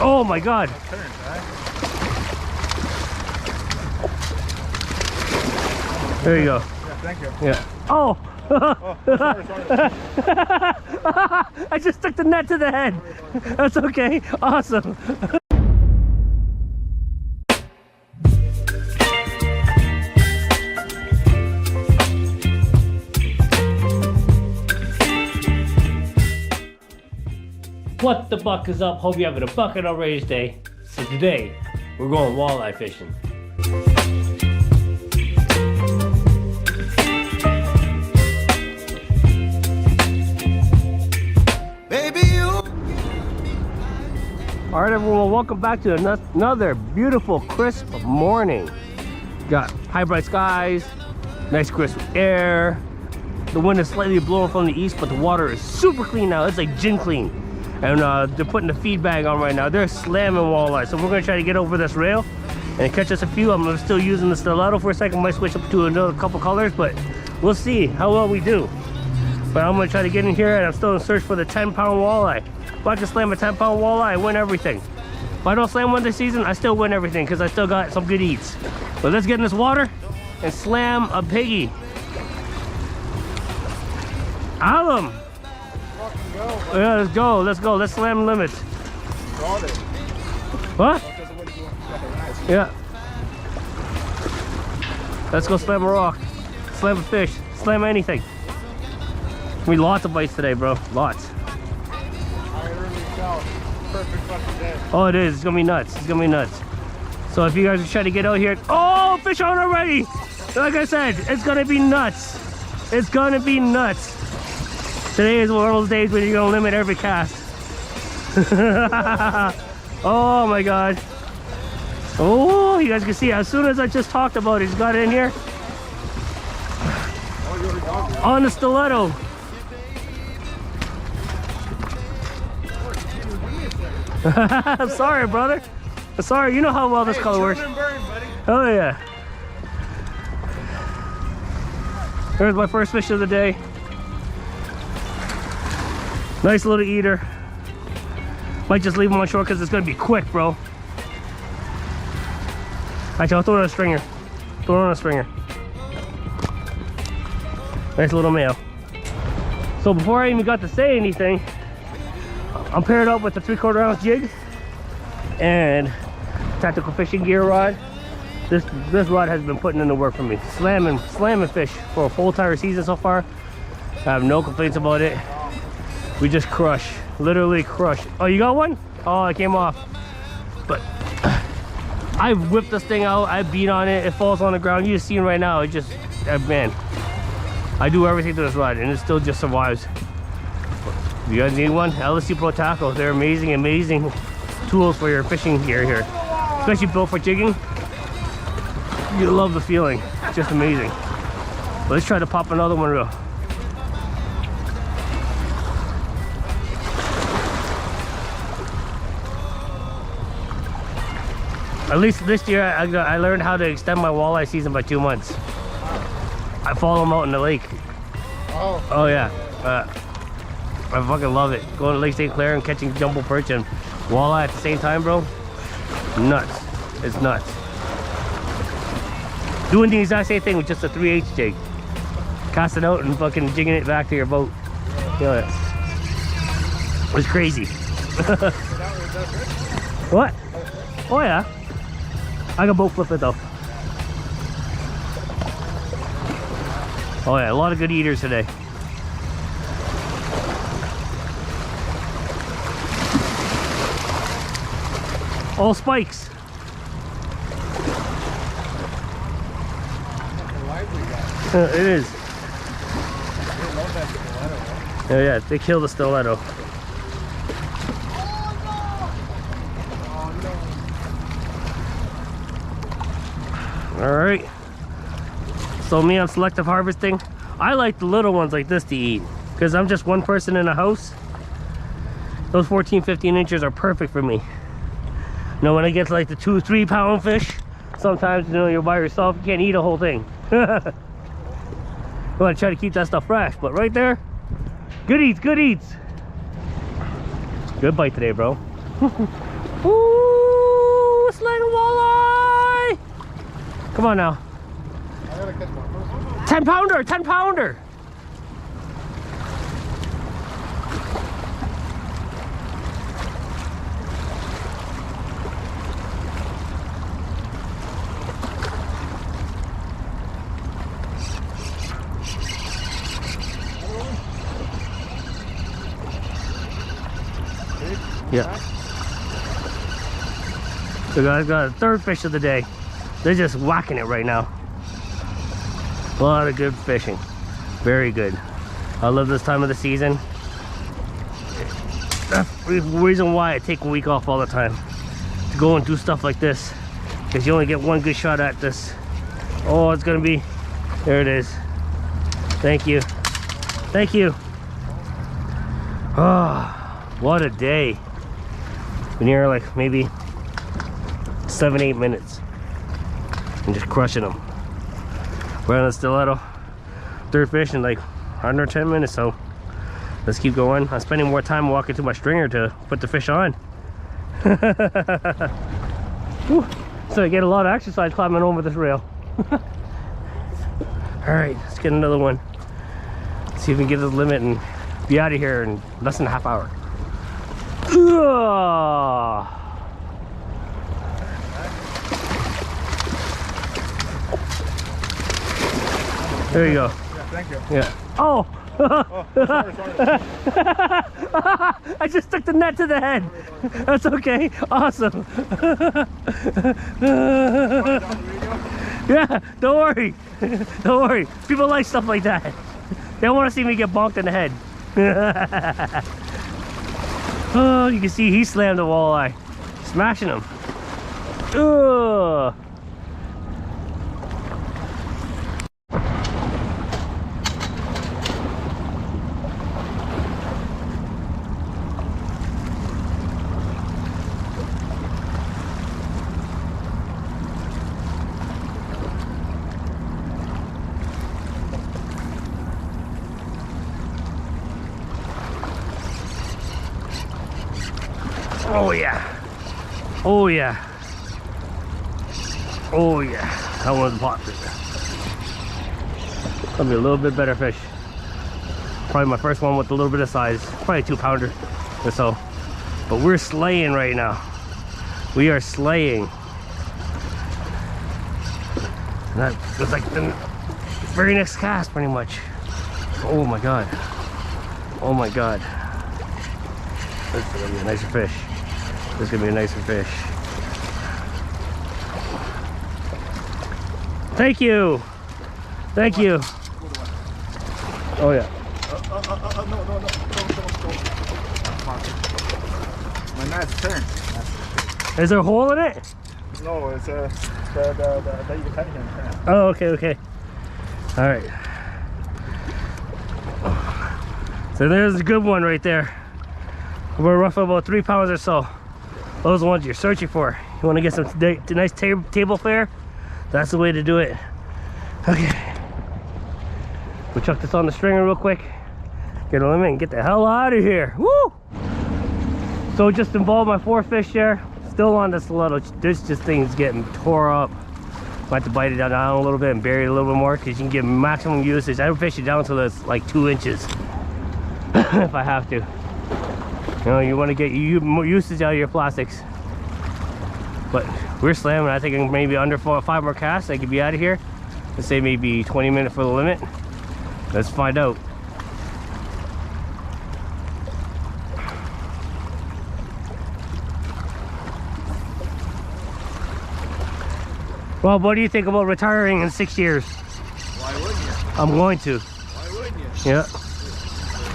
Oh my God. There you go. Yeah, thank you. Yeah. Oh. Sorry. I just took the net to the head. That's okay. Awesome. What the buck is up? Hope you're having a bucket outrageous day. So today, we're going walleye fishing. Alright everyone, welcome back to another beautiful crisp morning. Got high bright skies, nice crisp air. The wind is slightly blowing from the east, but the water is super clean now. It's like gin clean. And they're putting the feed bag on right now. They're slamming walleye. So we're gonna try to get over this rail and catch us a few. I'm still using the stiletto for a second. Might switch up to another couple colors, but we'll see how well we do. But I'm gonna try to get in here, and I'm still in search for the 10-pound walleye. If I can slam a 10-pound walleye, I win everything. If I don't slam one this season, I still win everything because I still got some good eats. But let's get in this water and slam a piggy. Alum. Yeah, let's go. Let's slam limits. What? Yeah. Let's go slam a rock. Slam a fish. Slam anything. We lots of bites today, bro. Lots. Perfect fucking day. Oh, it is. It's gonna be nuts. It's gonna be nuts. So if you guys are trying to get out here, oh, fish on already. Like I said, it's gonna be nuts. It's gonna be nuts. Today is one of those days when you're gonna limit every cast. Oh my God. Oh, you guys can see as soon as I just talked about it, he's got it in here. On the stiletto. I'm sorry, brother. I'm sorry. You know how well this color works. Oh yeah. There's my first fish of the day. Nice little eater. Might just leave him on shore because it's gonna be quick, bro. Actually, I'll throw it on a stringer. Throw it on a stringer. Nice little male. So before I even got to say anything, I'm paired up with the 3/4 ounce jig and tactical fishing gear rod. This rod has been putting in the work for me. Slamming fish for a full entire season so far. I have no complaints about it. We just crush, literally crush. Oh, you got one? Oh, it came off. But I whipped this thing out. I beat on it. It falls on the ground. You just see it right now. It just, man. I do everything to this rod, and it still just survives. If you guys need one, LSC Protackle. They're amazing tools for your fishing gear here. Especially built for jigging. You love the feeling. It's just amazing. Let's try to pop another one real. At least this year, I learned how to extend my walleye season by 2 months. I follow them out in the lake. Oh yeah. I fucking love it. Going to Lake St. Clair and catching jumbo perch and walleye at the same time, bro. Nuts. It's nuts. Doing the exact same thing with just a 3/8 jig. Cast it out and fucking jigging it back to your boat. You know, it was crazy. What? Oh yeah. I can boat flip it though. Oh yeah, a lot of good eaters today. All spikes. It is. Oh yeah, they kill the stiletto. All right. So me on selective harvesting, I like the little ones like this to eat because I'm just one person in a house. Those 14-15 inches are perfect for me. You know, when I get to like the 2-3 pound fish, sometimes, you know, you're by yourself, you can't eat a whole thing. I want to try to keep that stuff fresh, but right there, good eats, good eats. Good bite today, bro. Ooh, sliding walleye! Come on now. I gotta catch one first. 10 pounder, 10 pounder. Yeah. So guys, got a third fish of the day. They're just whacking it right now. A lot of good fishing. Very good. I love this time of the season. That's the reason why I take a week off all the time. To go and do stuff like this. Because you only get one good shot at this. Oh, it's gonna be... There it is. Thank you. Thank you. Oh, what a day. Been here like maybe 7-8 minutes and just crushing them. We're on the stiletto, third fish in like under 10 minutes, so let's keep going. I'm spending more time walking to my stringer to put the fish on. Whew. So I get a lot of exercise climbing over this rail. All right, let's get another one. See if we can get this limit and be out of here in less than a half hour. There you go. Yeah, thank you. Yeah. Oh! Oh, sorry. I just took the net to the head. That's okay. Awesome. Yeah, don't worry. Don't worry. People like stuff like that. They don't want to see me get bonked in the head. Oh, you can see he slammed the walleye. Smashing him. Ugh. Oh yeah. Oh yeah. Oh yeah. That one's popped it. That'll be a little bit better fish. Probably my first one with a little bit of size. Probably a 2-pounder or so. But we're slaying right now. We are slaying. And that was like the very next cast pretty much. Oh my god. Oh my god. This is gonna be a nicer fish. This is gonna be a nicer fish. Thank you. Thank you. Oh yeah. No. My net's turned. Is there a hole in it? No, it's the tension. Oh, okay. All right. So there's a good one right there. We're roughly about 3 pounds or so. Those are the ones you're searching for. You want to get some nice table fare? That's the way to do it. Okay. We'll chuck this on the stringer real quick. Get a limit and get the hell out of here. Woo! So just involved my 4 fish there. Still on this little. This just thing's getting tore up. I have to bite it down a little bit and bury it a little bit more because you can get maximum usage. I fish it down to this like 2 inches if I have to. You know, you want to get more usage out of your plastics. But we're slamming. I think maybe under 4 or 5 more casts, I could be out of here. Let's say maybe 20 minutes for the limit. Let's find out. Well, what do you think about retiring in 6 years? Why wouldn't you? I'm going to. Why wouldn't you? Yeah.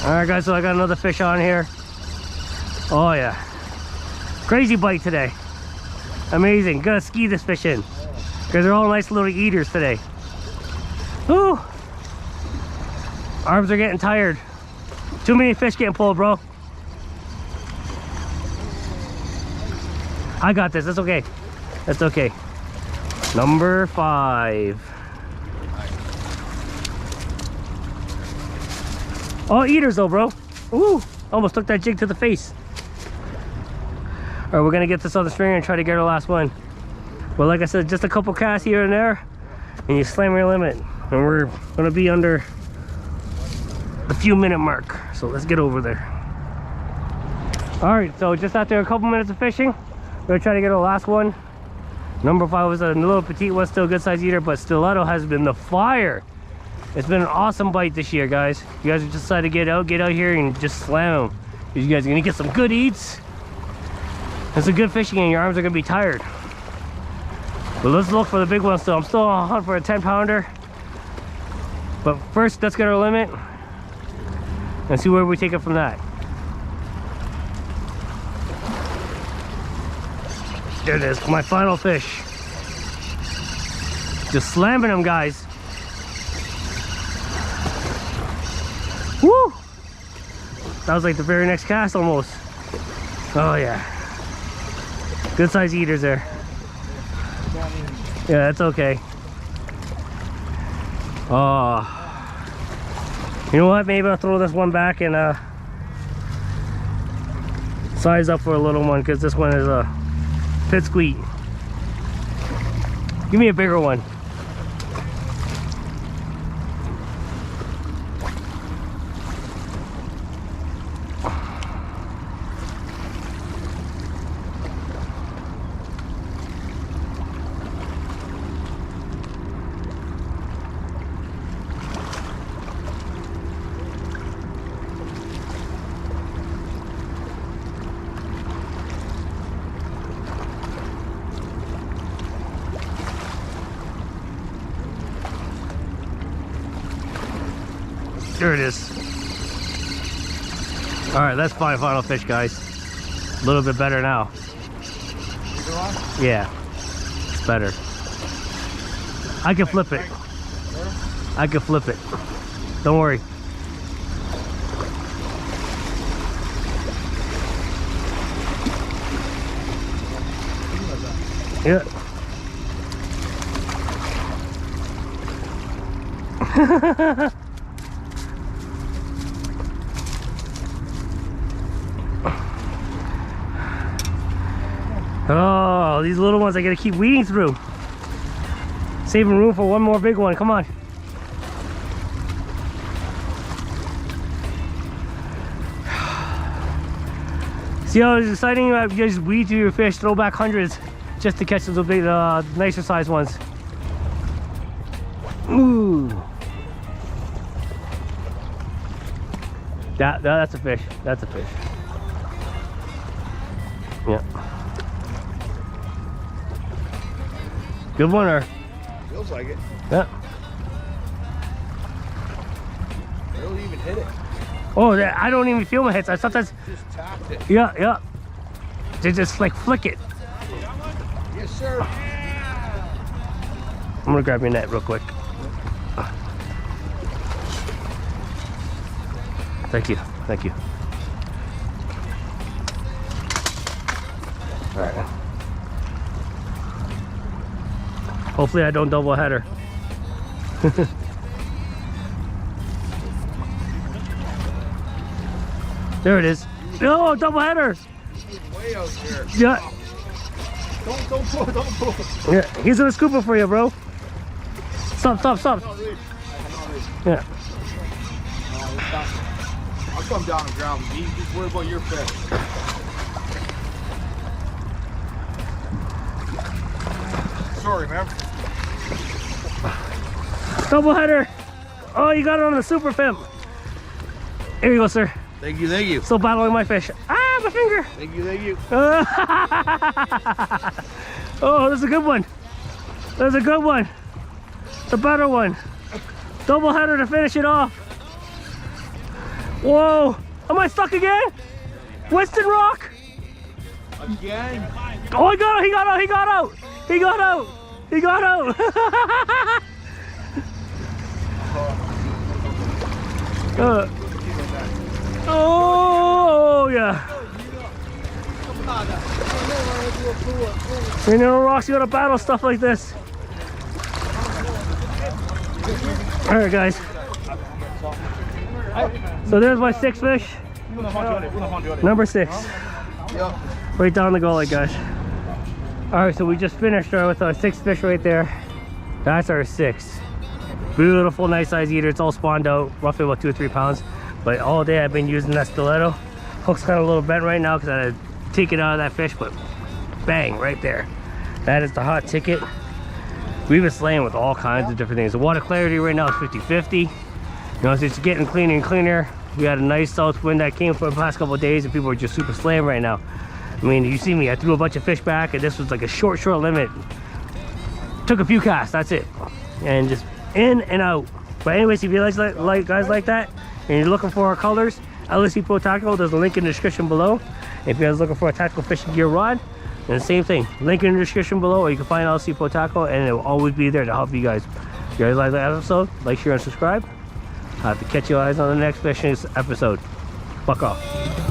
All right, guys. So I got another fish on here. Oh yeah. Crazy bite today. Amazing. Gonna ski this fish in because they're all nice little eaters today. Woo! Arms are getting tired. Too many fish getting pulled, bro. I got this. That's okay. That's okay. Number 5. All eaters though, bro. Ooh, almost took that jig to the face. All right, we're gonna get this other stringer and try to get our last one. But like I said, just a couple casts here and there, and you slam your limit. And we're gonna be under the few minute mark. So let's get over there. All right, so just after a couple minutes of fishing, we're gonna try to get our last one. Number 5 was a little petite one, still a good size eater, but stiletto has been the fire. It's been an awesome bite this year, guys. You guys decided to get out here and just slam them. You guys are gonna get some good eats and some good fishing, and your arms are gonna be tired. But let's look for the big one still. I'm still on hunt for a 10-pounder. But first, let's get our limit and see where we take it from that. There it is, my final fish. Just slamming them, guys. Woo! That was like the very next cast almost. Oh yeah. Good size eaters there. Yeah, that's okay. Oh. You know what? Maybe I'll throw this one back and size up for a little one, because this one is a pit squeak. Give me a bigger one. There it is. All right, that's my final fish, guys. A little bit better now. Yeah, it's better. I can flip it. I can flip it. Don't worry. Yeah. Oh, these little ones I gotta keep weeding through. Saving room for one more big one. Come on. See how it's exciting? You just weed through your fish, throw back hundreds just to catch those big, nicer size ones. Ooh. That's a fish. That's a fish. Yeah. Good one, or? Feels like it. Yeah. Barely even hit it. Oh, I don't even feel my hits. I sometimes Just tapped it. yeah, yeah. They just like flick it. Yes, sir. I'm gonna grab your net real quick. Thank you, thank you. All right. Hopefully I don't double header. There it is. Oh, double header. Way out there. Yeah. Don't pull. Yeah, he's gonna scoop it for you, bro. Stop. Yeah. I'll come down and grab him. Just worry about your fish. Sorry, man. Double header. Oh, you got it on the super pimp. Here you go, sir. Thank you, thank you. Still battling my fish. Ah, my finger. Thank you, thank you. Oh, that's a good one. That's a good one. It's a better one. Double header to finish it off. Whoa. Am I stuck again? Winston Rock. Again? Oh, he got out. He got out. He got out. He got out. He got out. Oh, yeah. You know, Ross, you gotta battle stuff like this. All right, guys. So there's my 6 fish. Number 6. Yep. Right down the gullet, guys. All right, so we just finished with our 6th fish right there. That's our 6th. Beautiful, nice size eater. It's all spawned out, roughly about 2 or 3 pounds. But all day I've been using that stiletto. Hook's kind of a little bent right now because I had to take it out of that fish, but bang, right there. That is the hot ticket. We've been slaying with all kinds of different things. The water clarity right now is 50-50. You know, it's just getting cleaner and cleaner. We had a nice south wind that came for the past couple of days, and people are just super slaying right now. I mean, you see me, I threw a bunch of fish back, and this was like a short limit. Took a few casts, that's it. And just in and out. But anyways, if you like guys like that, and you're looking for our colors, LSC Protackle, there's a link in the description below. If you guys are looking for a tactical fishing gear rod, and the same thing, link in the description below, or you can find LSC Protackle, and it will always be there to help you guys. If you guys like the episode, like, share, and subscribe. I'll have to catch you guys on the next fishing episode. Fuck off.